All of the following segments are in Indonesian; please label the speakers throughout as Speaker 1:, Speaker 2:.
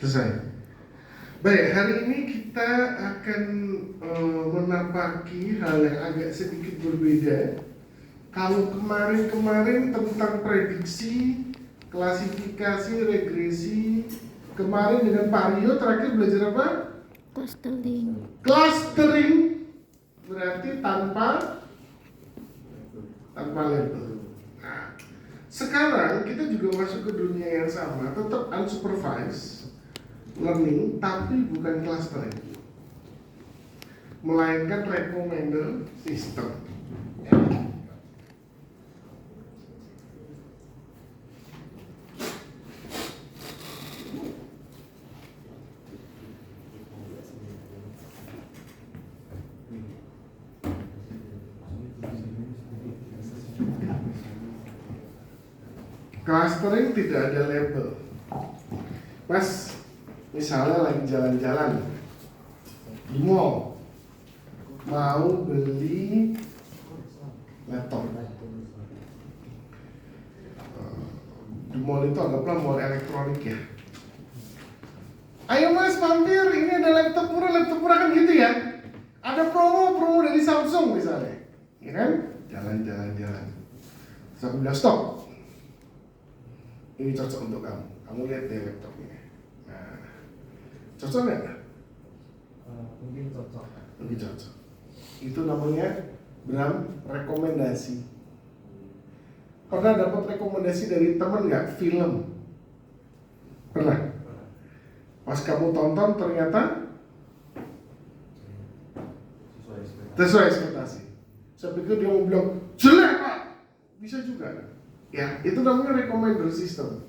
Speaker 1: Selesai. Baik, hari ini kita akan menapaki hal yang agak sedikit berbeda. Kalau kemarin tentang prediksi, klasifikasi, regresi, kemarin dengan Pak Rio terakhir belajar apa? Clustering berarti tanpa label. Nah, sekarang kita juga masuk ke dunia yang sama, tetap unsupervised learning, tapi bukan clustering, melainkan recommender system. Clustering tidak ada label. Mas, misalnya lagi jalan-jalan di mall, mau beli laptop. Di mall itu anggaplah mall elektronik ya. Ayo mas mampir, ini ada laptop murah kan gitu ya. Ada promo dari Samsung misalnya, ya kan? Jalan. Terus aku bilang stop. Ini cocok untuk kamu. Kamu lihat deh laptopnya. Nah, cocok nggak?
Speaker 2: Mungkin cocok.
Speaker 1: Lebih cocok. Itu namanya rekomendasi. Pernah dapat rekomendasi dari teman nggak film? Pernah? Pas kamu tonton ternyata sesuai ekspektasi. Saya pikir dia mau bilang jelek pak, bisa juga. Ya, itu namanya recommender system.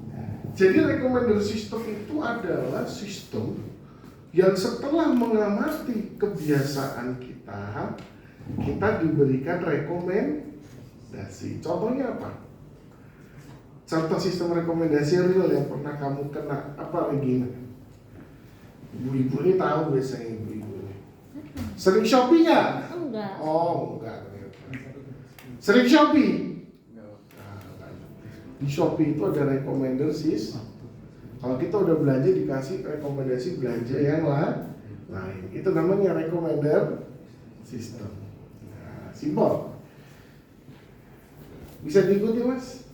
Speaker 1: Jadi recommender system itu adalah sistem yang setelah mengamati kebiasaan kita diberikan rekomendasi. Contohnya apa? Contoh sistem rekomendasi real yang pernah kamu kena apa Regina? Ibu-ibu ini tahu biasanya ibu-ibu ini. Sering Shopee nggak?
Speaker 3: Enggak.
Speaker 1: Oh, enggak. Sering Shopee? Di Shopee itu ada recommender system. Kalau kita udah belanja dikasih rekomendasi belanja yang lain. Itu namanya recommender system. Nah, simpel. Bisa diikuti mas?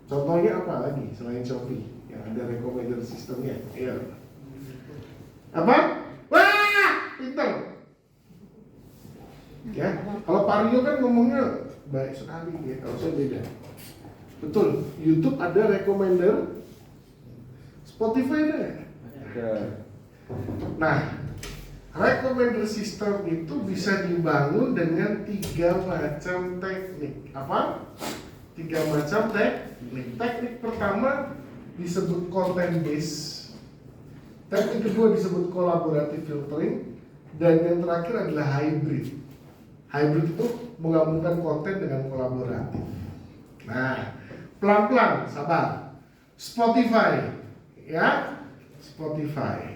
Speaker 1: Contohnya apa lagi selain Shopee yang ada recommender systemnya? Ayo. Apa? Wah, pintar. Ya, kalau Pak Rio kan ngomongnya baik sekali ya, kalau saya beda. Betul, YouTube ada recommender, Spotify ada. Nah, recommender system itu bisa dibangun dengan 3 macam teknik. Apa? 3 macam teknik. Teknik pertama disebut content based, teknik kedua disebut collaborative filtering, dan yang terakhir adalah hybrid. Hybrid itu menggabungkan konten dengan kolaboratif. Nah, pelan-pelan, sabar. Spotify, ya, Spotify.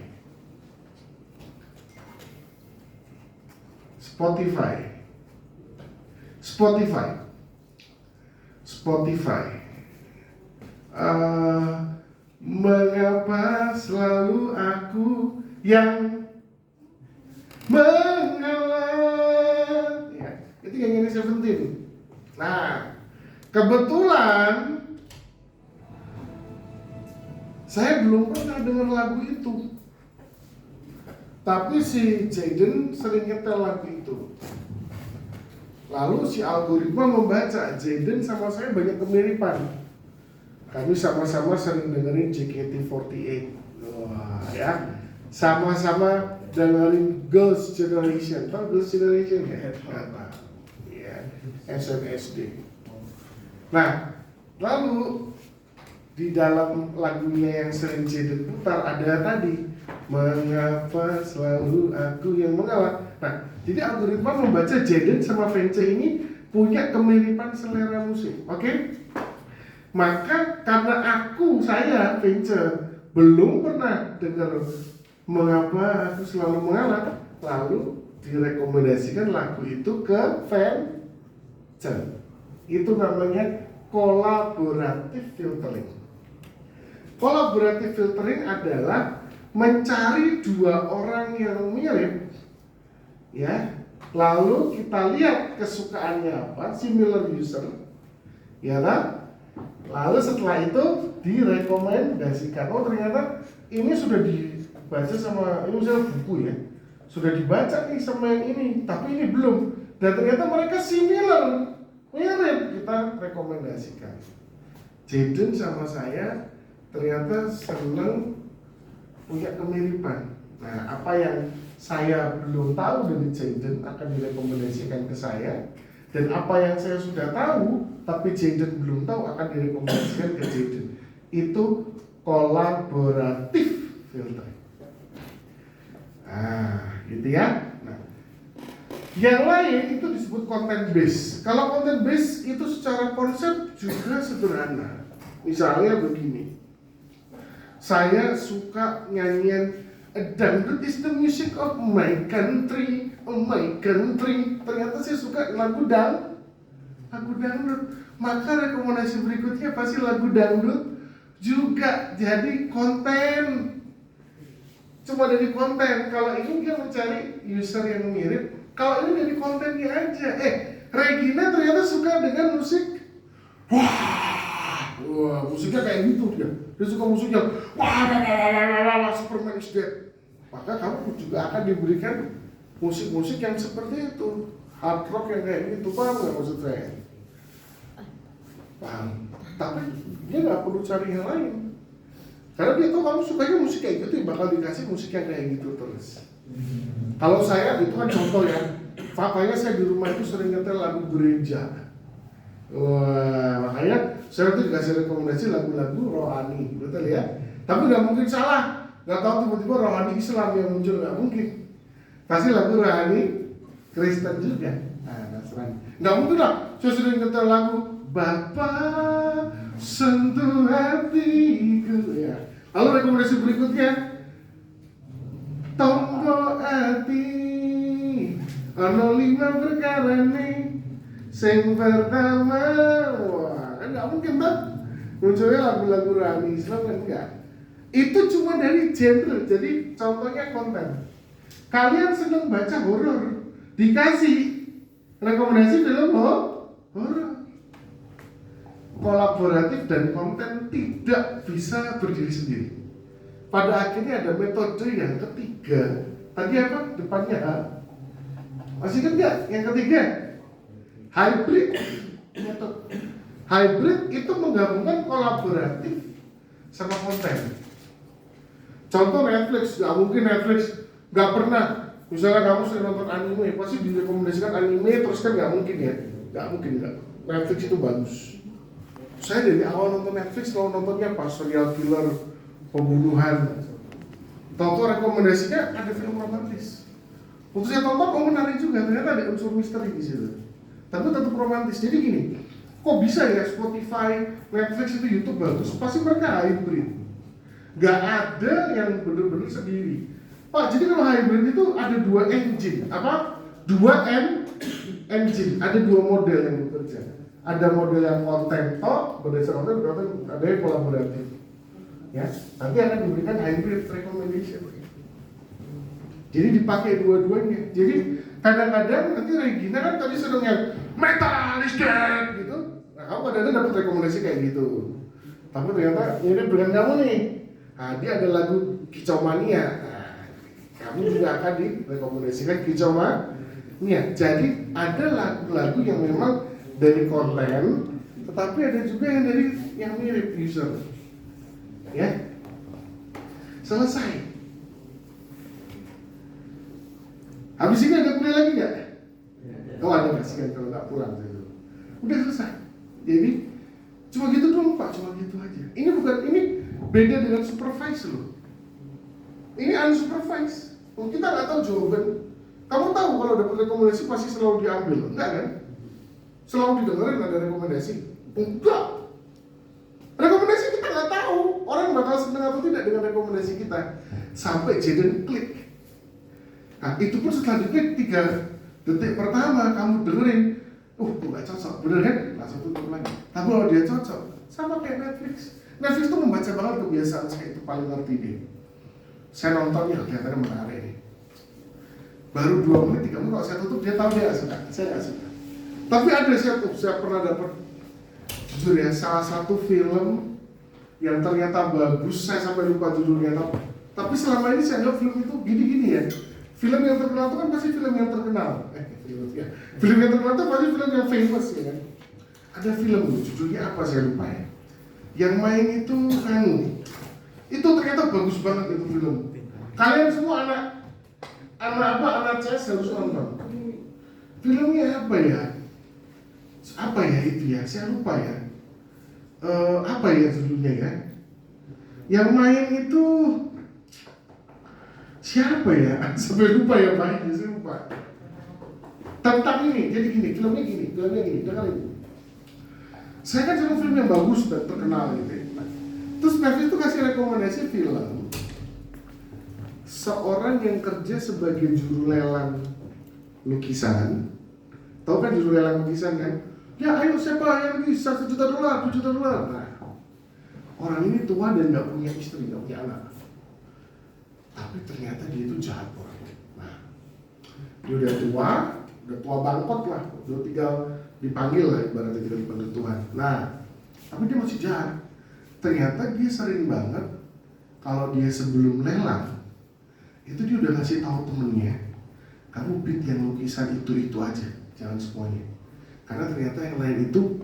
Speaker 1: Mengapa selalu aku yang mengalah? Ya, itu yang ini Seventeen. Nah, kebetulan saya belum pernah dengar lagu itu, tapi si Jaden sering nyetel lagu itu. Lalu si algoritma membaca Jaden sama saya banyak kemiripan. Kami sama-sama sering dengerin JKT48. Wah, ya. Sama-sama dengerin Girls' Generation. Tahu Girls' Generation ya? Ya, SNSD. Nah, lalu di dalam lagunya yang sering Jaden putar ada tadi, mengapa selalu aku yang mengalah. Nah, jadi algoritma membaca Jaden sama Vence ini punya kemiripan selera musik, oke? Maka karena saya Vence belum pernah dengar mengapa aku selalu mengalah, lalu direkomendasikan lagu itu ke Vence. Itu namanya collaborative filtering. Collaborative filtering adalah mencari dua orang yang mirip, ya, lalu kita lihat kesukaannya apa, similar user, ya kan? Lalu setelah itu direkomendasikan. Oh ternyata ini sudah dibaca sama, ini misalnya buku ya, sudah dibaca nih sama yang ini, tapi ini belum. Dan ternyata mereka similar, mirip, kita rekomendasikan. Jaden sama saya ternyata senang punya kemiripan. Nah, apa yang saya belum tahu dari Jaden akan direkomendasikan ke saya, dan apa yang saya sudah tahu tapi Jaden belum tahu akan direkomendasikan ke Jaden. Itu kolaboratif filter. Nah, gitu ya. Nah, yang lain itu disebut content base. Kalau content base itu secara konsep juga sederhana. Misalnya begini. Saya suka nyanyian dangdut is the music of my country, oh my country. Ternyata saya suka lagu dangdut. Maka rekomendasi berikutnya pasti lagu dangdut juga jadi konten. Cuma dari konten. Kalau ini dia mencari user yang mirip. Kalau ini dari kontennya aja. Regina ternyata suka dengan musik. Wah, musiknya kayak gitu dia. Dia suka musiknya. Wah, Superman is dead. Maka kamu juga akan diberikan musik-musik yang seperti itu. Hard rock yang kayak gitu, paham nggak maksud saya? Paham. Tapi dia nggak perlu cari yang lain. Karena dia tahu kamu sukanya musik kayak gitu, ya bakal dikasih musik yang kayak gitu terus. Kalau saya, itu kan contoh ya. Faktanya saya di rumah itu sering nyetel lagu gereja. Wah, makanya saya tuh dikasih rekomendasi lagu-lagu rohani, betul ya? Tapi nggak mungkin salah. Nggak tahu tiba-tiba rohani Islam yang muncul, nggak mungkin. Pasti lagu rohani Kristen juga. Nah, Nasrani. Nggak mungkin lah. Saya sering nyetel lagu Bapa sentuh hatiku. Ya. Lalu rekomendasi berikutnya Tombo hati ono 5 perkara nih sing pertama. Wah, kan nggak mungkin kan munculnya lagu-lagu rohani Islam kan enggak. Itu cuma dari genre, jadi contohnya konten. Kalian seneng baca horor, dikasih rekomendasi film horor. Kolaboratif dan konten tidak bisa berdiri sendiri. Pada akhirnya ada metode yang ketiga. Tadi apa? Depannya H. Masih kan enggak? Yang ketiga hybrid metode. Hybrid itu menggabungkan kolaboratif sama konten. Contoh Netflix, nggak mungkin Netflix nggak pernah. Misalnya kamu sering nonton anime, pasti direkomendasikan anime terus kan nggak mungkin ya, nggak mungkin nggak. Netflix itu bagus. Saya dari awal nonton Netflix selalu nontonnya pas serial killer, pembunuhan. Tahu rekomendasinya ada film romantis. Waktu saya tonton, oh menarik juga, ternyata ada unsur misteri di situ. Tapi tetap romantis. Jadi gini, kok bisa ya Spotify, Netflix itu YouTube bagus? Pasti mereka hybrid. Gak ada yang benar-benar sendiri. Pak, jadi kalau hybrid itu ada 2 engine. Apa? 2 engine. Ada 2 model yang bekerja. Ada model yang konten berdasarkan konten, ada yang kolaboratif. Ya, nanti akan diberikan hybrid recommendation. Jadi dipakai dua-duanya. Jadi kadang-kadang nanti Regina kan tadi sedang yang metal is dead gitu. Nah, kamu kadang-kadang dapat rekomendasi kayak gitu. Tapi ternyata ini dengan kamu nih. Nah, dia ada lagu Kicau Mania. Nah, kamu juga akan direkomendasikan Kicau Mania. Jadi ada lagu-lagu yang memang dari konten, tetapi ada juga yang dari yang mirip user. Ya, selesai. Habis ini ada kuliah lagi nggak? Oh ada kasihan kalau nggak pulang gitu. Udah selesai. Jadi cuma gitu doang Pak, cuma gitu aja. Ini beda dengan supervise loh. Ini unsupervised. Kita nggak tahu jawaban. Kamu tahu kalau dapat rekomendasi pasti selalu diambil, enggak kan? Selalu didengerin ada rekomendasi. Enggak. Rekomendasi kita nggak tahu orang bakal senang atau tidak dengan rekomendasi kita sampai Jaden klik. Nah itu pun setelah diklik 3 detik pertama kamu dengerin, tuh nggak cocok, bener kan? Langsung tutup lagi. Tapi kalau dia cocok, sama kayak Netflix. Netflix tuh membaca banget kebiasaan saya itu paling ngerti dia. Saya nontonnya kelihatannya menarik nih. Baru 2 menit, 3 menit kalau saya tutup dia tahu dia nggak suka, saya nggak suka. Tapi ada saya pernah dapat, jujur ya, salah satu film yang ternyata bagus, saya sampai lupa judulnya. Tapi selama ini saya anggap film itu gini-gini ya. Film yang terkenal itu kan pasti film yang terkenal. Film yang terkenal itu pasti film yang famous ya kan. Ada film judulnya apa saya lupa ya. Yang main itu itu ternyata bagus banget itu film. Kalian semua anak CS harus nonton. Filmnya apa ya? Apa ya itu ya? Saya lupa ya. Apa ya judulnya ya? Yang main itu siapa ya? Sampai lupa ya Pak, saya lupa. Tentang ini, jadi gini, filmnya gini, dengar ini. Saya kan suka film yang bagus dan terkenal gitu. Terus Netflix itu kasih rekomendasi film seorang yang kerja sebagai juru lelang lukisan. Tahu kan juru lelang lukisan kan? Ya ayo siapa yang bisa $1 juta, $2 juta. Nah, orang ini tua dan nggak punya istri, nggak punya anak. Tapi ternyata dia itu jahat orangnya. Nah, dia udah tua bangkot lah, udah tinggal dipanggil lah, ibaratnya tinggal dipanggil Tuhan. Nah, tapi dia masih jahat. Ternyata dia sering banget kalau dia sebelum lelang itu dia udah ngasih tahu temennya, kamu bid yang lukisan itu aja, jangan semuanya. Karena ternyata yang lain itu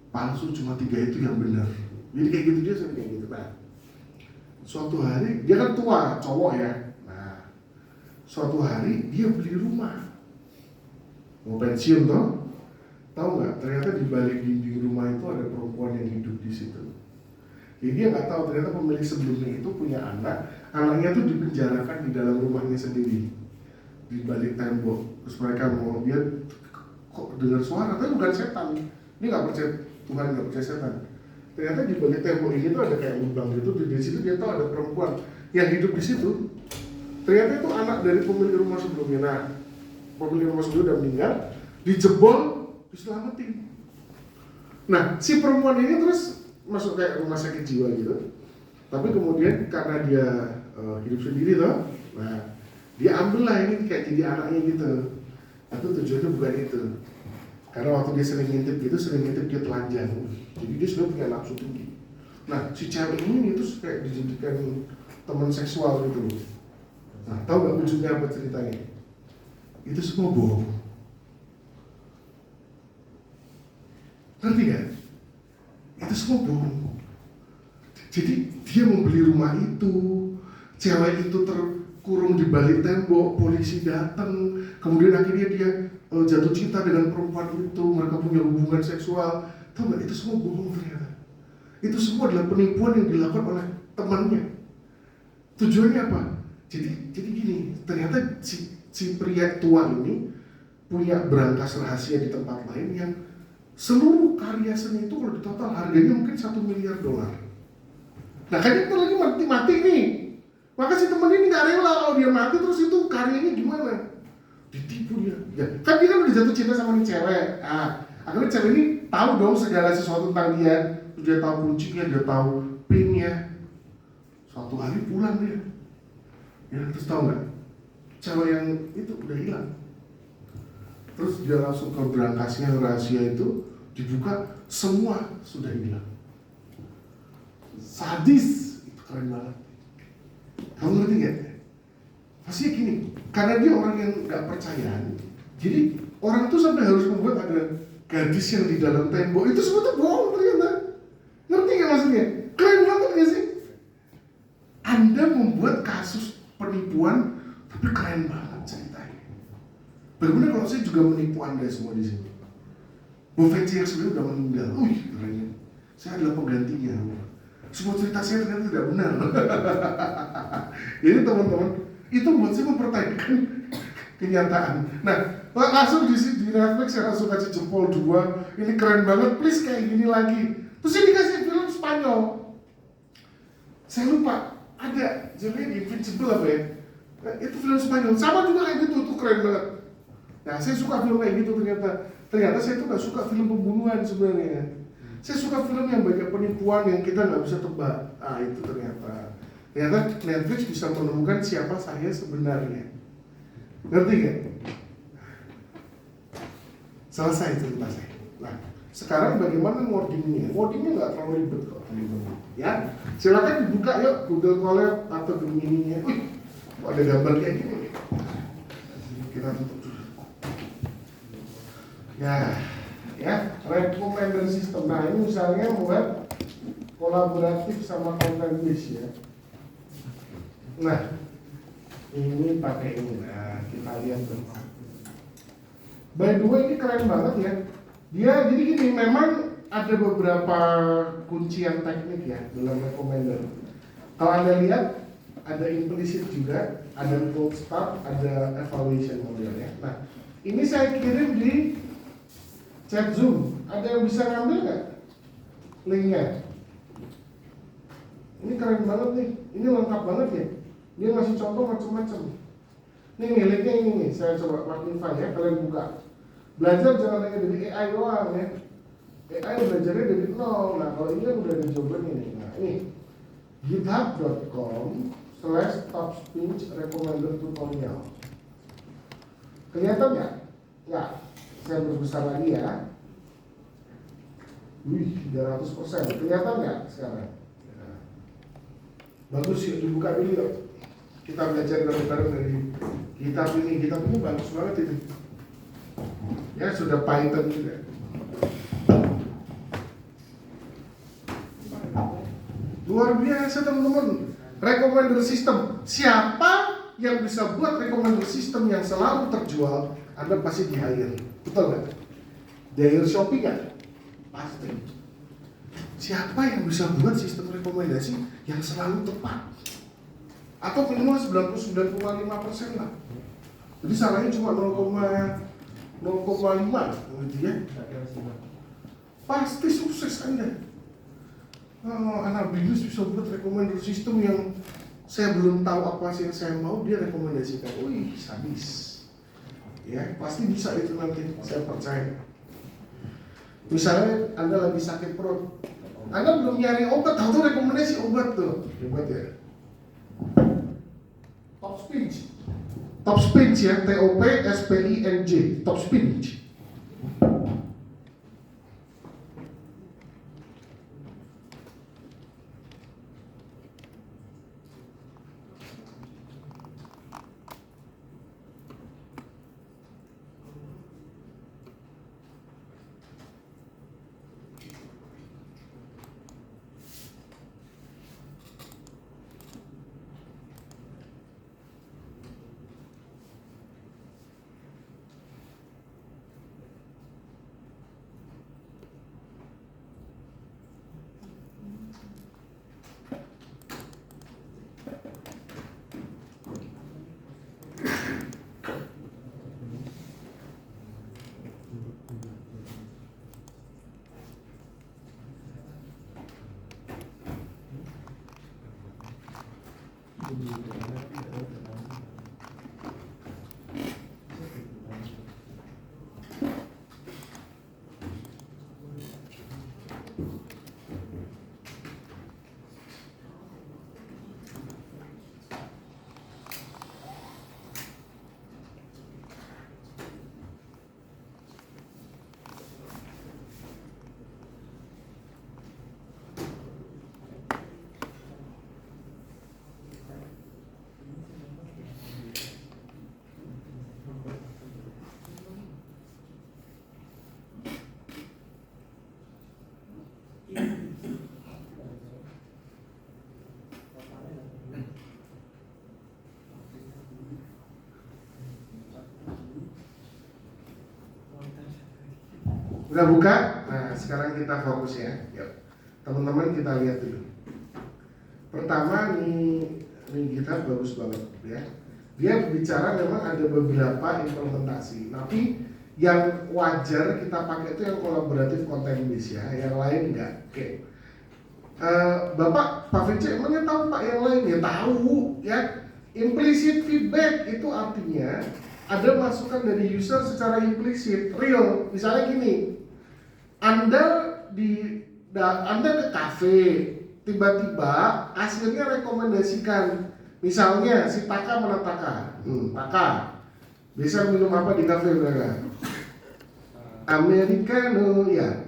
Speaker 1: palsu, cuma 3 itu yang benar. Jadi kayak gitu dia sering kayak gitu. Nah, suatu hari dia kan tua, cowok ya. Nah, suatu hari dia beli rumah, mau pensiun toh. Tahu nggak? Ternyata di balik dinding rumah itu ada perempuan yang hidup di situ. Jadi dia nggak tahu ternyata pemilik sebelumnya itu punya anaknya tuh dipenjarakan di dalam rumahnya sendiri, di balik tembok. Terus mereka mau dia kok dengar suara, tapi bukan setan. Dia nggak percaya Tuhan, nggak percaya setan. Ternyata di balik tembok ini tuh ada kayak lubang gitu. Di situ dia tahu ada perempuan yang hidup di situ. Ternyata itu anak dari pemilik rumah sebelumnya. Nah, pemilik rumah sebelumnya udah meninggal, dijebol, diselamatin. Nah, si perempuan ini terus masuk kayak rumah sakit jiwa gitu. Tapi kemudian karena dia hidup sendiri toh, nah dia ambil lah ini kayak jadi anaknya gitu. Tapi tujuannya bukan itu. Karena waktu dia sering ngintip dia telanjang. Jadi dia sudah punya nafsu tinggi. Nah si cewek ini itu kayak dijadikan teman seksual gitu. Nah tahu nggak ujungnya apa ceritanya? Itu semua bohong. Ngerti gak? Itu semua bohong. Jadi dia membeli rumah itu, cewek itu terkurung di balik tembok, polisi datang, kemudian akhirnya dia jatuh cinta dengan perempuan itu, mereka punya hubungan seksual. Tahu nggak? Itu semua bohong ternyata. Itu semua adalah penipuan yang dilakukan oleh temannya. Tujuannya apa? Jadi gini, ternyata si pria tua ini punya berangkas rahasia di tempat lain yang seluruh karya seni itu kalau ditotal harganya mungkin $1 miliar. Nah kayaknya kita lagi mati nih. Maka si temen ini gak rela kalau dia mati, terus itu karyanya gimana? Ditipu dia. Ya, kan dia kan udah jatuh cinta sama nih cewek. Nah, akhirnya cewek ini tahu dong segala sesuatu tentang dia. Dia tahu kuncinya, dia tahu pinnya. Suatu hari pulang dia. Ya terus tahu nggak? Cewek yang itu udah hilang. Terus dia langsung ke berangkasnya rahasia itu dibuka, semua sudah hilang. Sadis, itu keren banget. Kamu ngerti nggak? Pasti gini, karena dia orang yang nggak percaya, jadi orang itu sampai harus membuat ada gadis yang di dalam tembok. Itu semua tuh bohong ternyata. Ngerti nggak maksudnya? Keren banget nggak sih? Anda membuat kasus penipuan, tapi keren banget ceritanya. Bagaimana kalau saya juga menipu Anda semua di sini? Buffett yang sebenarnya udah meninggal. Kerennya. Saya adalah penggantinya. Semua cerita saya ternyata tidak benar. Jadi teman-teman, itu buat saya mempertanyakan kenyataan. Nah, langsung di Netflix saya langsung kasih jempol 2. Ini keren banget, please kayak gini lagi. Terus ini kasih film Spanyol. Saya lupa, ada judulnya Invincible apa ya? Nah, itu film Spanyol, sama juga kayak gitu, tuh keren banget. Nah, saya suka film kayak gitu ternyata. Ternyata saya tuh gak suka film pembunuhan sebenarnya. Saya suka film yang banyak penipuan yang kita nggak bisa tebak. Ah itu ternyata Ternyata Netflix bisa menemukan siapa saya sebenarnya. Ngerti gak? Selesai cerita saya. Nah, sekarang bagaimana wordingnya? Wordingnya nggak terlalu ribet kok, teman-teman. Ya, silakan dibuka yuk Google Colab atau Gemini-nya. Wih, kok ada gambar kayak gini? Kita tutup dulu. Ya, recommender system. Nah, ini misalnya buat kolaboratif sama content base ya. Nah, ini pakai ini. Nah, kita lihat tuh. By the way, ini keren banget ya. Dia jadi gini, memang ada beberapa kuncian teknik ya dalam recommender. Kalau Anda lihat, ada implicit juga, ada cold start, ada evaluation model ya. Nah, ini saya kirim di chat Zoom. Ada yang bisa ngambil nggak linknya? Ini keren banget nih, ini lengkap banget ya. Dia ngasih contoh macam-macam. Nih linknya ini nih, saya coba magnify ya, kalian buka. Belajar jangan hanya dari AI doang ya. AI belajarnya dari nol. Nah kalau ini kan udah ada jawabannya nih. Nah ini github.com/topspeech recommender tutorial. Kelihatan nggak? Nggak. Saya berbesar lagi ya. Wih, 300%. Kelihatan nggak sekarang? Nah. Bagus yuk, dibuka dulu yuk. Kita belajar bareng-bareng dari GitHub ini. GitHub ini bagus banget itu. Ya sudah Python juga. Luar biasa teman-teman. Recommender system. Siapa yang bisa buat recommender system yang selalu terjual, Anda pasti di hire. Betul nggak? Di hire Shopee kan? Pasti. Siapa yang bisa buat sistem rekomendasi yang selalu tepat? Atau minimal 99,5% lah. Jadi salahnya cuma 0,5 gitu ya. Pasti sukses Anda. Anak bisnis bisa buat recommender system yang saya belum tahu apa sih yang saya mau, dia rekomendasikan. Wih, sadis. Ya, pasti bisa itu nanti, saya percaya. Misalnya Anda lagi sakit perut, Anda belum nyari obat, tahu rekomendasi obat tuh. Hebat ya. Top speech. Top speech ya, TOPSPINJ, top speech. Udah buka? Nah sekarang kita fokus ya. Yuk, teman-teman kita lihat dulu. Pertama nih kita bagus banget ya. Dia bicara memang ada beberapa implementasi, tapi yang wajar kita pakai itu yang kolaboratif content base ya, yang lain enggak. Oke. Bapak Pak Vince emangnya tahu Pak yang lain ya? Tahu ya. Implicit feedback itu artinya ada masukan dari user secara implisit, real. Misalnya gini, Anda ke kafe, tiba-tiba hasilnya rekomendasikan, misalnya si Taka mana Taka? Taka bisa minum apa di kafe mereka? Americano ya.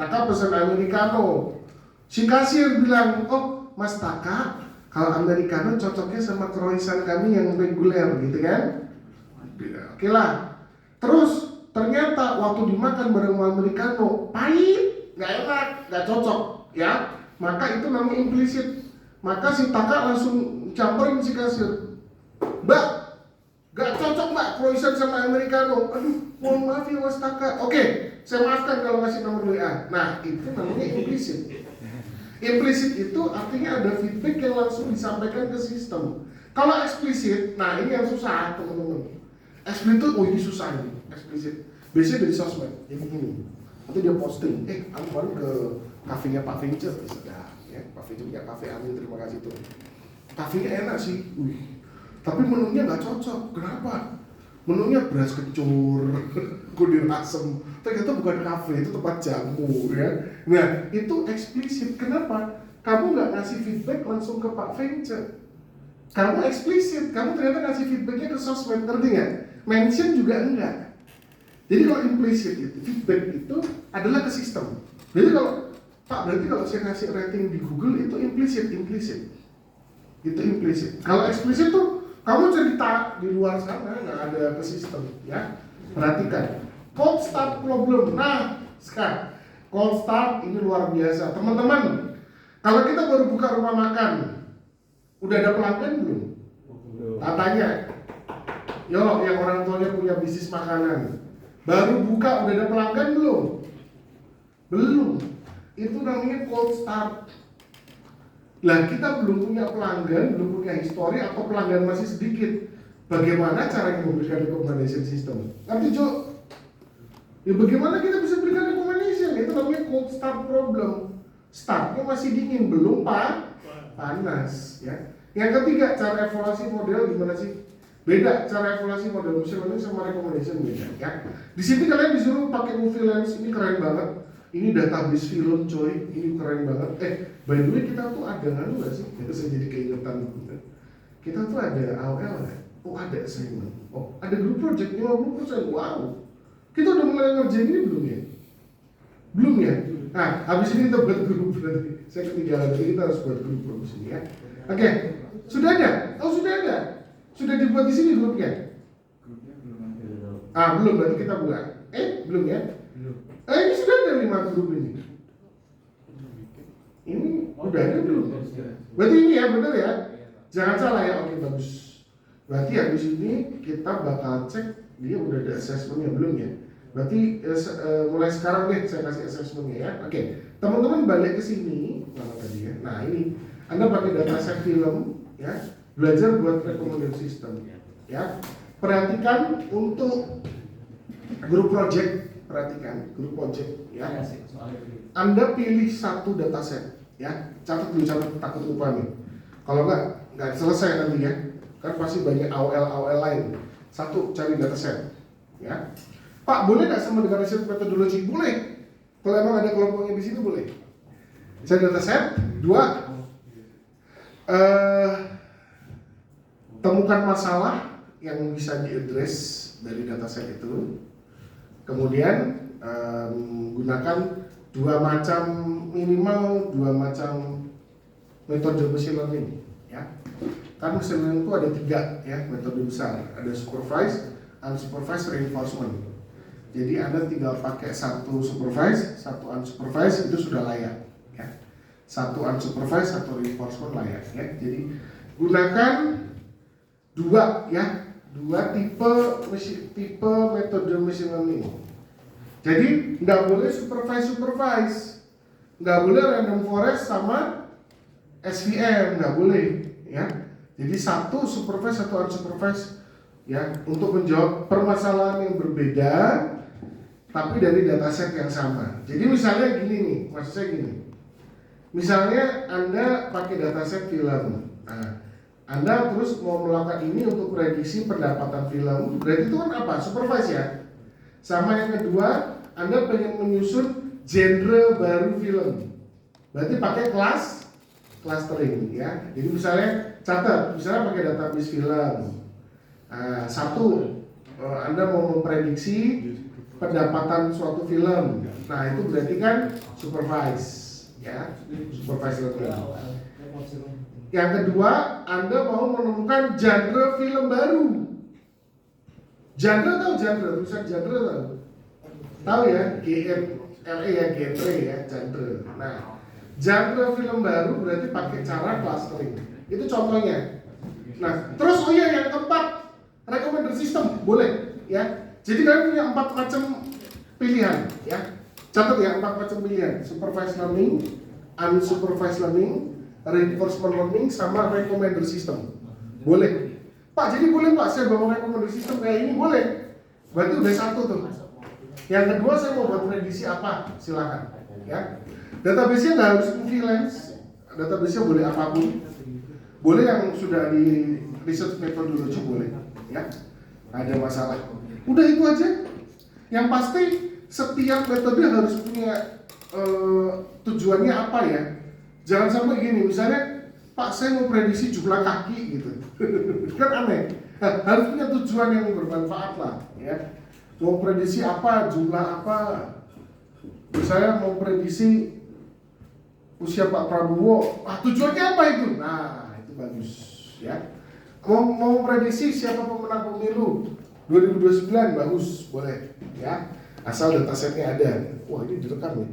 Speaker 1: Taka pesan Americano. Si kasir bilang, oh Mas Taka, kalau Americano cocoknya sama croissant kami yang reguler gitu kan? Oke lah. Terus ternyata waktu dimakan bareng Americano pahit, nggak enak, nggak cocok, ya. Maka itu namanya implisit. Maka si Taka langsung campurin si kasir. Mbak, nggak cocok mbak croissant sama Americano. Aduh, mohon maaf ya Mas Taka. Oke, saya maafkan kalau ngasih nomor WA. Nah, itu namanya implisit. Implisit itu artinya ada feedback yang langsung disampaikan ke sistem. Kalau eksplisit, nah ini yang susah teman-teman. Eksplisit itu, oh ini susah ini, eksplisit. Biasanya dari sosmed, ini gini. Nanti dia posting, aku kemarin ke kafenya Pak Vince, ya, Pak Vince punya kafe, amin, terima kasih tuh. Kafenya enak sih, tapi menunya nggak cocok. Kenapa? Menunya beras kencur, kunir asem. Ternyata bukan kafe, itu tempat jamu, ya. Nah, itu eksplisit. Kenapa? Kamu nggak ngasih feedback langsung ke Pak Vince. Kamu eksplisit, kamu ternyata ngasih feedbacknya ke sosmed, ngerti nggak? Mention juga enggak. Jadi kalau implisit itu, feedback itu adalah ke sistem. Jadi kalau Pak, berarti kalau saya ngasih rating di Google itu implisit. Itu implisit. Kalau eksplisit tuh kamu cerita di luar sana, nggak ada ke sistem, ya. Perhatikan. Cold start problem. Nah, sekarang cold start ini luar biasa, teman-teman. Kalau kita baru buka rumah makan, udah ada pelanggan belum? Tanya. Yo, yang orang tuanya punya bisnis makanan, baru buka udah ada pelanggan belum? Belum. Itu namanya cold start. Lah kita belum punya pelanggan, belum punya histori atau pelanggan masih sedikit. Bagaimana caranya memberikan recommendation system? Nanti Jo, ya bagaimana kita bisa berikan recommendation? Itu namanya cold start problem. Startnya masih dingin, belum panas, ya. Yang ketiga, cara evaluasi model gimana sih? Beda cara evaluasi model machine learning sama recommendation beda, ya. Di sini kalian disuruh pakai movie lens, ini keren banget. Ini database film coy, ini keren banget. By the way kita tuh ada nggak sih? Itu saya jadi keingetan. Kita tuh ada AOL nggak? Oh ada assignment. Oh ada group project 50%. Wow. Kita udah mulai ngerjain ini belum ya? Belum ya? Nah habis ini kita buat grup berarti. Saya ketinggalan, jadi kita harus buat grup di sini ya. Oke. Sudah ada? Oh sudah ada. Sudah dibuat di sini grupnya?
Speaker 2: Grupnya belum ada.
Speaker 1: Belum, berarti kita buat. Belum ya?
Speaker 2: Belum.
Speaker 1: Ini sudah ada 5 grup ini. Ini udah ada belum? Berarti ini ya, benar ya? Jangan salah ya, oke bagus. Berarti habis ini kita bakal cek dia udah ada assessmentnya belum ya? Berarti mulai sekarang deh saya kasih assessmentnya ya. Oke, teman-teman balik ke sini, mana tadi ya? Nah ini, Anda pakai dataset film ya. Belajar buat recommendation system ya. Perhatikan untuk grup project, ya. Anda pilih satu dataset ya. Catat dulu, takut lupa nih. Kalau nggak selesai nanti ya. Kan pasti banyak AOL lain. Satu, cari dataset ya. Pak, boleh nggak sama dengan riset metodologi? Boleh. Kalau emang ada kelompoknya di situ boleh. Cari dataset. 2, temukan masalah yang bisa diadres dari dataset itu. Kemudian gunakan minimal dua macam metode machine learning ya. Kan machine learning itu ada 3 ya metode besar. Ada supervised, unsupervised, reinforcement. Jadi Anda tinggal pakai satu supervised, satu unsupervised, itu sudah layak ya. Satu unsupervised, satu reinforcement layak ya. Jadi gunakan 2 tipe metode machine learning. Jadi nggak boleh supervise, nggak boleh random forest sama SVM, nggak boleh ya. Jadi satu supervise, satu unsupervised ya, untuk menjawab permasalahan yang berbeda tapi dari dataset yang sama. Jadi misalnya gini nih, maksud saya gini. Misalnya Anda pakai dataset film. Anda terus mau melakukan ini untuk prediksi pendapatan film, berarti itu kan apa? Supervise ya. Sama yang kedua, Anda pengen menyusun genre baru film, berarti pakai kelas clustering ya. Jadi misalnya catat, misalnya pakai database film. Satu, Anda mau memprediksi pendapatan suatu film. Nah itu berarti kan supervise ya, supervise learning. Yang kedua, Anda mau menemukan genre film baru. Genre tahu genre, tulisan genre tahu? Tahu ya, GNLE ya, genre ya, genre. Nah, genre film baru berarti pakai cara clustering. Itu contohnya. Nah, terus oh iya yang keempat, recommender system boleh ya. Jadi kalian punya 4 macam pilihan ya. Catat ya 4 macam pilihan: supervised learning, unsupervised learning, reinforcement learning, sama recommender system. Boleh. Pak, jadi boleh Pak saya bawa recommender system kayak ini boleh. Berarti udah satu tuh. Yang kedua saya mau buat prediksi apa? Silakan ya. Database-nya nggak harus freelance. Database-nya boleh apapun. Boleh yang sudah di research methodology boleh ya. Nggak ada masalah. Udah itu aja. Yang pasti setiap metode harus punya tujuannya apa ya. Jangan sampai gini, misalnya Pak saya mau prediksi jumlah kaki gitu. Kan aneh. Harus punya tujuan yang bermanfaat lah ya. Mau prediksi apa, jumlah apa. Misalnya mau prediksi usia Pak Prabowo, tujuannya apa itu? Nah, itu bagus ya. Mau prediksi siapa pemenang pemilu 2029, bagus, boleh ya. Asal datasetnya ada. Wah, ini direkam nih.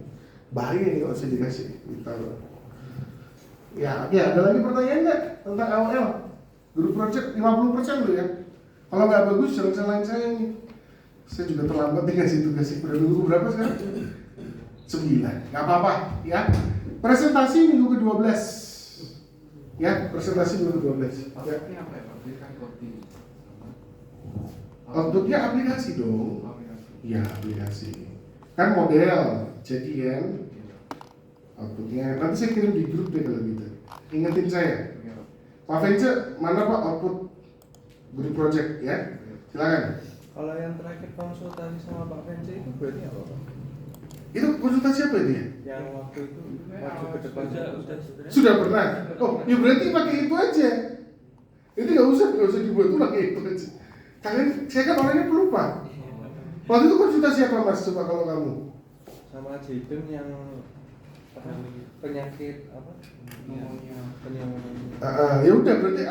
Speaker 1: Bahaya nih kalau saya dikasih. Ya, ada lagi pertanyaan nggak tentang AOL? Group project 50% loh ya. Kalau nggak bagus jangan salahin saya nih. Saya juga terlambat dikasih tugas. Udah minggu berapa sekarang? 9. Nggak apa-apa ya. Presentasi minggu ke-12. Ya, presentasi minggu ke-12. Ya. Outputnya aplikasi dong. Ya, aplikasi. Kan model, jadi kan outputnya. Nanti saya kirim di grup deh kalau gitu. Ingetin saya. Pak Vence, mana Pak output group project ya? Silakan.
Speaker 3: Kalau yang terakhir konsultasi sama Pak Vence itu berarti apa Pak?
Speaker 1: Itu konsultasi apa itu ya?
Speaker 3: Yang waktu itu maju ke depan
Speaker 1: Sudah pernah? Oh, ya berarti pakai itu aja. Itu nggak usah dibuat ulang itu aja. Kalian, saya kan orangnya pelupa. Waktu itu konsultasi apa Mas? Coba kalau kamu?
Speaker 3: sama Jaden yang penyakit apa? Pneumonia.
Speaker 1: Ya udah berarti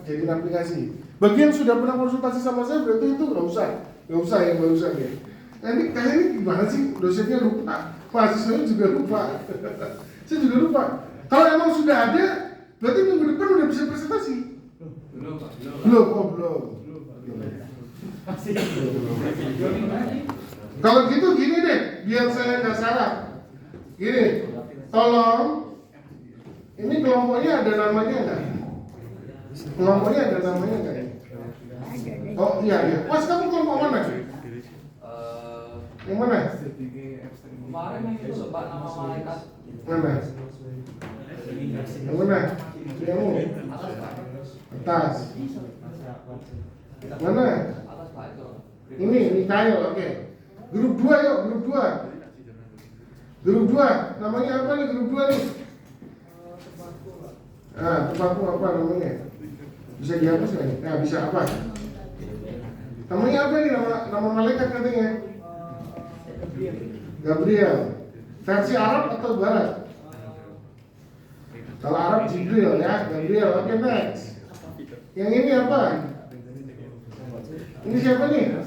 Speaker 1: jadi aplikasi. Bagi yang sudah pernah konsultasi sama saya berarti itu nggak usah yang barusan ya. Nah, ini kalian ini gimana sih, dosennya lupa, mahasiswanya juga lupa. Saya juga lupa. Kalau emang sudah ada, berarti minggu depan udah bisa presentasi. Belum. Kalau gitu gini deh, biar saya nggak salah. Gini, tolong. Ini kelompoknya ada namanya nggak? Kelompoknya ada namanya nggak? Oh iya. Mas kamu kelompok mana? Yang mana?
Speaker 4: Kemarin yang itu Pak nama malaikat.
Speaker 1: Mana? Yang mana? Kamu? Atas. Mana?
Speaker 4: Atas Pak itu.
Speaker 1: Ini Mikael, oke. Grup 2 yuk, grup 2. Grup 2, namanya apa nih grup 2 nih? Tempatku apa namanya? Bisa dihapus nggak nih? Nah, bisa apa? Namanya apa nih? Nama malaikat katanya? Gabriel. Versi Arab atau Barat? Kalau Arab Jibril ya, Gabriel. Oke, next. Yang ini apa? Ini siapa nih?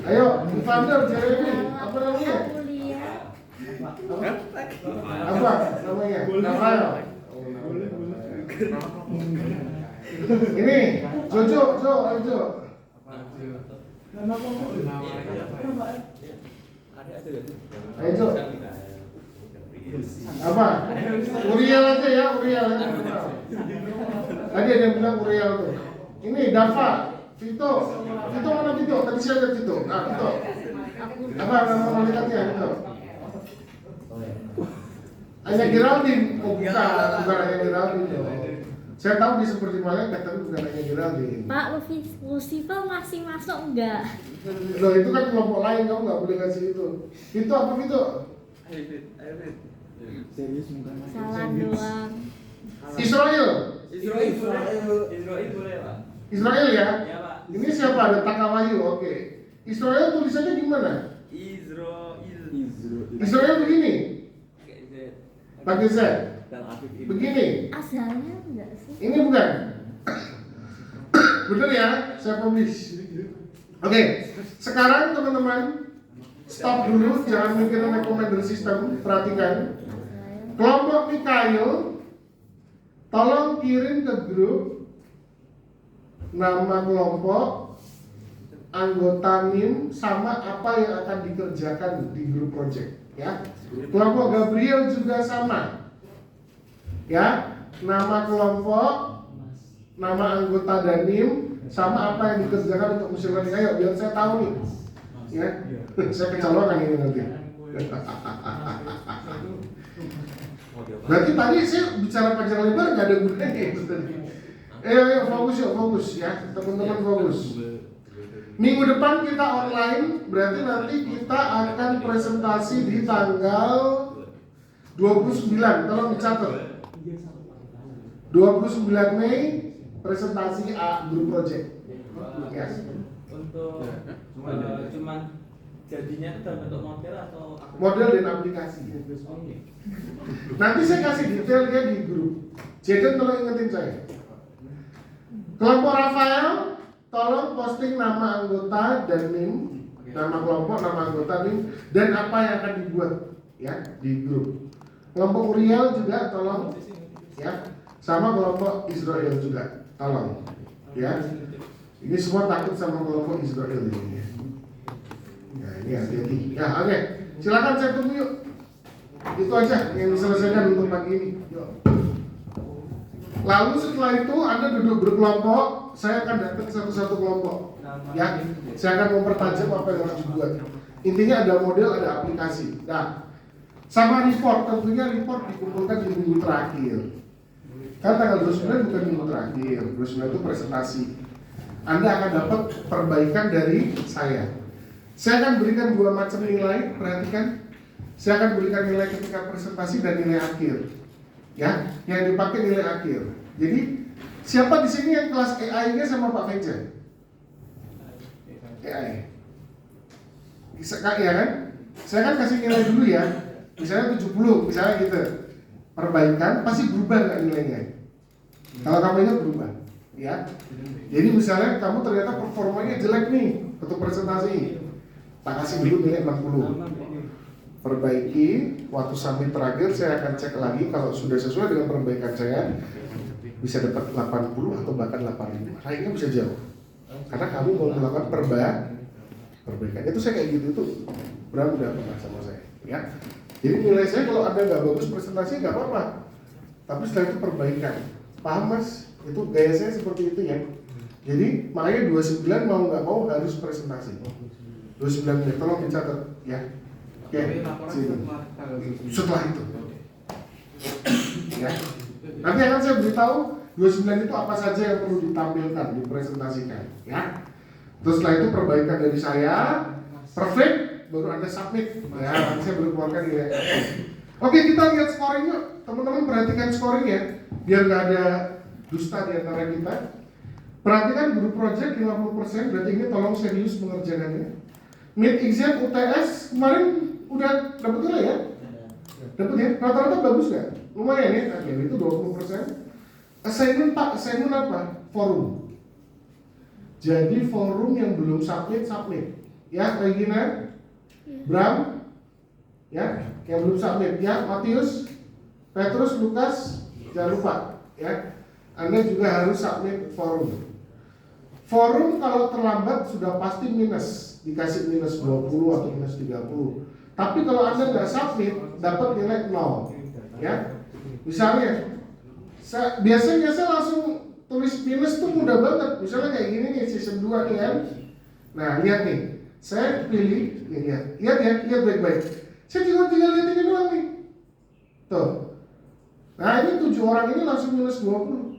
Speaker 1: Ayo, Ivander, Jeremy, apa namanya? Apa namanya? Rafael. Ini Jojo. Ayo Jo. Apa? Uriel aja ya, Uriel. Tadi ada yang bilang Uriel tuh. Ini Dava, Vito mana Vito? Tadi saya lihat Vito. Vito. Apa nama malaikatnya Vito? Hanya Geraldine. Oh bukan hanya Geraldine. Saya tahu dia seperti malaikat tapi bukan hanya Geraldine.
Speaker 5: Pak, Lucifer masih masuk enggak?
Speaker 1: Loh itu kan kelompok lain, kamu nggak boleh kasih itu. Vito apa Vito?
Speaker 3: Ayo, Fit.
Speaker 2: Serius mukanya.
Speaker 5: Salah doang.
Speaker 1: Israel.
Speaker 4: Israel boleh Pak?
Speaker 1: Israel ya?
Speaker 4: Iya Pak.
Speaker 1: Ini siapa? Ada Takawayu, oke. Israel tulisannya gimana? Israel begini,
Speaker 4: Pakai Z.
Speaker 1: pakai Z.
Speaker 2: Dan Afif ini.
Speaker 1: Begini,
Speaker 5: Asalnya enggak sih?
Speaker 1: ini bukan. Bener ya? Saya publish. Oke, sekarang teman-teman stop dulu, jangan mikirin recommender system. Perhatikan. Kelompok Mikail, tolong kirim ke grup nama kelompok, anggota NIM, sama apa yang akan dikerjakan di grup project. Ya, kelompok Gabriel juga sama. Ya, nama kelompok, nama anggota dan NIM, sama apa yang dikerjakan untuk mesin learning. Ayo, biar saya tahu nih. Ya, saya kecolongan ini nanti. Berarti tadi saya bicara panjang lebar nggak ada gunanya itu tadi. Ayo fokus yuk, fokus ya, teman-teman fokus. Minggu depan kita online, berarti nanti kita akan presentasi di tanggal 29, tolong dicatat. 29 Mei presentasi A Group Project. Ya.
Speaker 4: Untuk cuman jadinya itu dalam bentuk model atau
Speaker 1: Model dan aplikasi. Nanti saya kasih detailnya di grup. Jadi tolong ingetin saya. Kelompok Rafael, tolong posting nama anggota dan NIM, nama kelompok, nama anggota NIM, dan apa yang akan dibuat ya di grup. Kelompok Uriel juga tolong ya, sama kelompok Israel juga tolong ya. Ini semua takut sama kelompok Israel ini. Ya ini hati-hati. Ya oke, silakan saya tunggu yuk. Itu aja yang diselesaikan untuk pagi ini. Yuk. Lalu setelah itu Anda duduk berkelompok, saya akan datang satu-satu kelompok. Ya, saya akan mempertajam apa yang harus dibuat. Intinya ada model, ada aplikasi. Nah, sama report, tentunya report dikumpulkan di minggu terakhir. Kan tanggal 29 bukan minggu terakhir, 29 itu presentasi. Anda akan dapat perbaikan dari saya. Saya akan berikan dua macam nilai, perhatikan. Saya akan berikan nilai ketika presentasi dan nilai akhir. Ya, yang dipakai nilai akhir. Jadi, siapa di sini yang kelas AI-nya sama Pak Venja? AI. Ya kan? Saya kan kasih nilai dulu ya. Misalnya 70, misalnya gitu. Perbaikan pasti berubah nggak nilainya? Kalau kamu ingat berubah, ya. Jadi misalnya kamu ternyata performanya jelek nih untuk presentasi, tak kasih dulu nilai 60. Perbaiki, waktu submit terakhir saya akan cek lagi kalau sudah sesuai dengan perbaikan saya bisa dapat 80 atau bahkan 85. Ranknya bisa jauh. Karena kamu mau melakukan perbaikan. Itu saya kayak gitu tuh. Bram udah pernah sama saya, ya. Jadi nilai saya kalau Anda nggak bagus presentasi nggak apa-apa. Tapi setelah itu perbaikan. Paham Mas? Itu gaya saya seperti itu ya. Jadi makanya 29 mau nggak mau harus presentasi. 29 menit, tolong dicatat ya. Oke, sini. Setelah itu. Ya. Nanti akan saya beritahu 29 itu apa saja yang perlu ditampilkan, dipresentasikan, ya. Terus setelah itu perbaikan dari saya, perfect, baru Anda submit. Ya, nanti saya baru keluarkan nilai. Oke, kita lihat scoring yuk. Teman-teman perhatikan scoring ya, biar nggak ada dusta di antara kita. Perhatikan group project 50%, berarti ini tolong serius mengerjakannya. Mid exam UTS kemarin udah dapat nilai ya? Dapat ya? Rata-rata bagus nggak? Lumayan ya? Oke, itu 20%. Assignment Pak, assignment apa? Forum. Jadi forum yang belum submit. Ya, Regina, Bram, ya, yang belum submit. Ya, Matius, Petrus, Lukas, jangan lupa, ya. Anda juga harus submit forum. Forum kalau terlambat sudah pasti minus, dikasih minus 20 atau minus 30. Tapi kalau Anda nggak submit, dapat nilai 0. Ya, misalnya, biasanya saya langsung tulis minus tuh mudah banget. Misalnya kayak gini nih, season 2 nih kan. Nah, lihat nih, saya pilih, lihat ya, lihat baik-baik. Saya cuma tinggal lihat ini doang nih. Tuh. Nah, ini 7 orang ini langsung minus 20.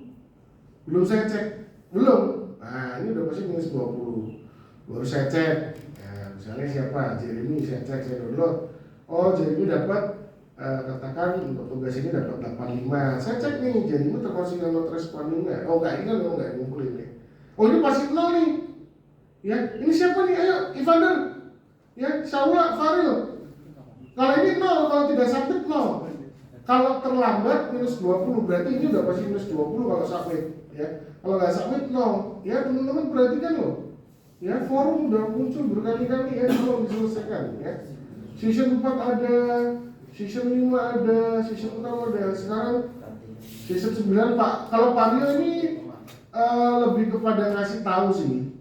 Speaker 1: Belum saya cek, belum. Nah, ini udah pasti minus 20. Baru saya cek. Ya, misalnya siapa? Jeremy saya cek, saya download. Oh Jeremy dapat katakan untuk tugas ini dapat 85. Saya cek nih Jeremy termasuk yang not responding nggak? Oh nggak, ini kan memang nggak ngumpulin nih. Oh ini pasti 0 nih. Ya ini siapa nih? Ayo Evander. Ya Shaula, Faril. Kalau ini 0, kalau tidak submit 0. Kalau terlambat minus 20, berarti ini udah pasti minus 20 kalau submit. Ya kalau nggak submit 0. Ya teman-teman perhatikan loh. Ya forum udah muncul berkali-kali ya, tolong diselesaikan ya. Season 4 ada, season 5 ada, season 6 ada. Sekarang season 9 Pak. Kalau Pak Rio ini lebih kepada ngasih tahu sih.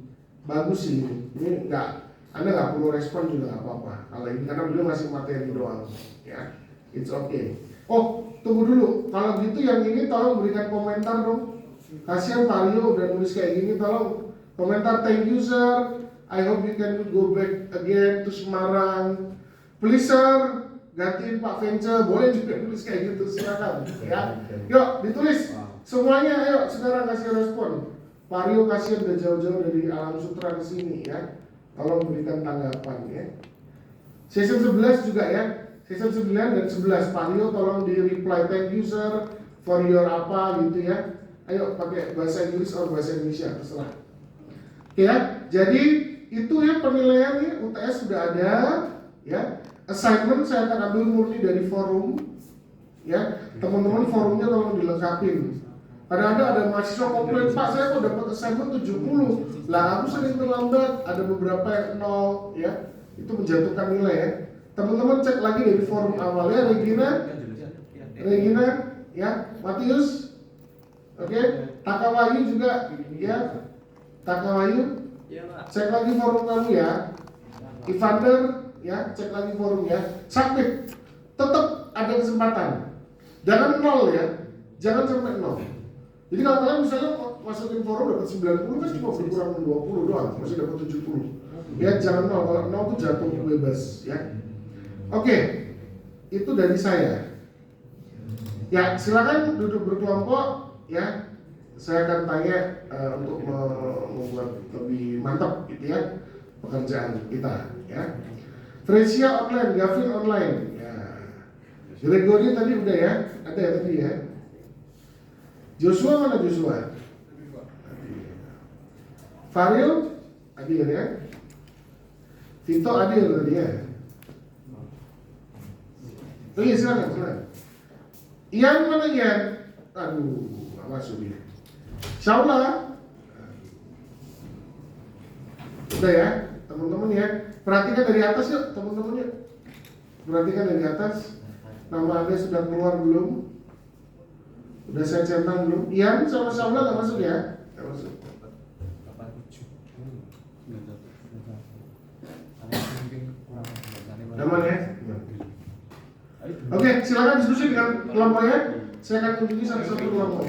Speaker 1: Bagus sih ini. Ini enggak, Anda nggak perlu respon juga nggak apa-apa. Kalau ini karena beliau masih materi doang. Ya, it's okay. Oh, tunggu dulu. Kalau gitu yang ini tolong berikan komentar dong. Kasihan Pak Rio udah nulis kayak gini, tolong komentar. Thank you sir. I hope you can go back again to Semarang. Please sir, gantiin Pak Vence, boleh juga tulis kayak gitu, silakan ya. Yuk ditulis semuanya, ayo sekarang kasih respon. Pak Rio kasihan udah jauh-jauh dari Alam Sutra ke sini ya. Tolong berikan tanggapan ya. Season 11 juga ya. Season 9 dan 11 Pak Rio tolong di reply thank you sir for your apa gitu ya. Ayo pakai bahasa Inggris atau bahasa Indonesia terserah. Ya, jadi itu ya penilaian ya, UTS sudah ada ya. Assignment saya akan ambil murni dari forum ya. Teman-teman forumnya tolong dilengkapin. Kadang-kadang ada mahasiswa komplain, Pak saya kok dapat assignment 70. Lah aku sering terlambat, ada beberapa yang 0 ya. Itu menjatuhkan nilai ya. Teman-teman cek lagi dari forum awal ya. Regina ya, Matius. Oke, Takawayu juga ya. Takawayu. Cek lagi forum kamu ya. Evander ya, cek lagi forumnya. Submit. Tetap ada kesempatan. Jangan 0 ya. Jangan sampai 0. Jadi kalau kalian misalnya masukin forum dapat 90 kan cuma berkurang 20 doang, masih dapat 70. Ya jangan 0, kalau 0 itu jatuh bebas ya. Oke. Itu dari saya. Ya, silakan duduk berkelompok ya. Saya akan tanya untuk membuat lebih mantap gitu ya pekerjaan kita ya. Fresia online, Gavin online ya. Gregory tadi udah ya, ada ya tadi ya. Joshua mana Joshua? Faril adil ya. Vito adil tadi ya. Oh iya silakan. Ian mana Ian? Aduh, nggak masuk dia. Shaula. Udah ya, teman-teman ya. Perhatikan dari atas yuk, teman-teman yuk. Perhatikan dari atas. Nama Anda sudah keluar belum? Udah saya centang belum? Ian sama Shaula nggak masuk ya? Nggak masuk. Aman ya? Oke, silakan diskusi dengan kelompoknya. Saya akan kunjungi satu-satu kelompok.